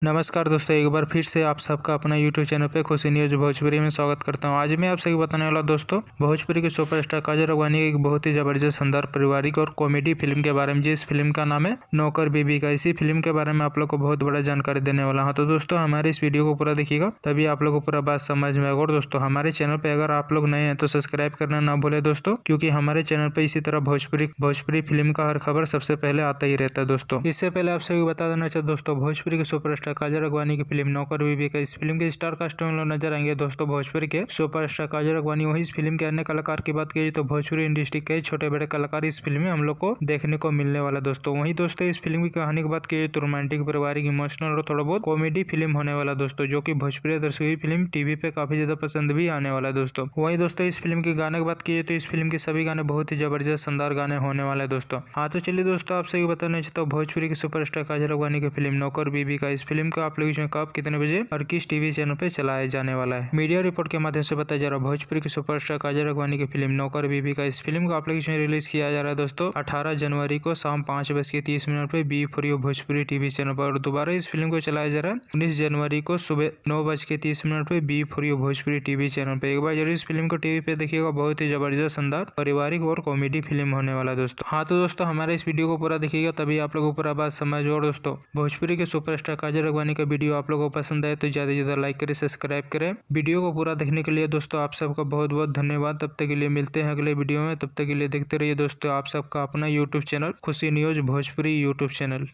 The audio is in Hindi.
नमस्कार दोस्तों, एक बार फिर से आप सबका अपना यूट्यूब चैनल पे खुशी न्यूज भोजपुरी में स्वागत करता हूं। आज मैं आप सभी बताने वाला दोस्तों भोजपुरी के सुपरस्टार काजल राघवानी की एक बहुत ही जबरदस्त शानदार पारिवारिक और कॉमेडी फिल्म के बारे में, जिस फिल्म का नाम है नौकर बीबी का। इसी फिल्म के बारे में आप लोग को बहुत बड़ा जानकारी देने वाला हूँ। तो दोस्तों हमारे इस वीडियो को पूरा देखिएगा, तभी आप लोग को पूरा बात समझ में आएगा। और दोस्तों हमारे चैनल पे अगर आप लोग नए हैं तो सब्सक्राइब करना ना भूले दोस्तों, क्योंकि हमारे चैनल पे इसी तरह भोजपुरी फिल्म का हर खबर सबसे पहले आता ही रहता है दोस्तों। इससे पहले आप सभी बता देना चाहते दोस्तों, भोजपुरी के सुपरस्टार काजल राघवानी की फिल्म नौकर बीबी का, इस फिल्म के स्टार कास्ट में लोग नजर आएंगे दोस्तों भोजपुरी के सुपरस्टार काजल राघवानी। वहीं इस फिल्म के अन्य कलाकार की बात की तो भोजपुरी इंडस्ट्री के छोटे बड़े कलाकार इस फिल्म में हम लोग को देखने को मिलने वाला दोस्तों। वहीं दोस्तों इस फिल्म की कहानी की बात की तो रोमांटिक, पारिवारिक, इमोशनल और थोड़ा बहुत कॉमेडी फिल्म होने वाला दोस्तों, जो की भोजपुरी दर्शकों की फिल्म टीवी पे काफी ज्यादा पसंद भी आने वाला है दोस्तों। वहीं दोस्तों इस फिल्म के गाने की बात की तो इस फिल्म के सभी गाने बहुत ही जबरदस्त शानदार गाने होने वाले हैं दोस्तों। हाँ तो चलिए दोस्तों आप सभी बताना चाहता हूँ भोजपुरी के सुपरस्टार काजल राघवानी की फिल्म नौकर बीबी का, इस फिल्म का आप लोग कब कितने बजे और किस टीवी चैनल पे चलाया जाने वाला है। मीडिया रिपोर्ट के माध्यम से बताया जा रहा है भोजपुरी के सुपरस्टार काजल राघवानी की फिल्म नौकर बीबी का, इस फिल्म को आप लोग रिलीज किया जा रहा है दोस्तों 18 जनवरी को शाम 5:30 पे B for you Bhojpuri TV channel पर। और दोबारा इस फिल्म को चलाया जा रहा है 19 जनवरी को सुबह 9:30 पे B for you Bhojpuri TV channel पे। एक बार जरूर इस फिल्म को टीवी पे देखिएगा, बहुत ही जबरदस्त शानदार पारिवारिक और कॉमेडी फिल्म होने वाला दोस्तों। हाँ तो दोस्तों हमारे इस वीडियो को पूरा देखिएगा, तभी आप लोगों को पूरा बात समझ। और दोस्तों भोजपुरी के सुपरस्टार काजल राघवानी का वीडियो आप लोगों को पसंद आए तो ज्यादा से ज्यादा लाइक करें, सब्सक्राइब करें। वीडियो को पूरा देखने के लिए दोस्तों आप सबका बहुत बहुत धन्यवाद। तब तक के लिए मिलते हैं अगले वीडियो में, तब तक के लिए देखते रहिए दोस्तों आप सबका अपना यूट्यूब चैनल खुशी न्यूज भोजपुरी यूट्यूब चैनल।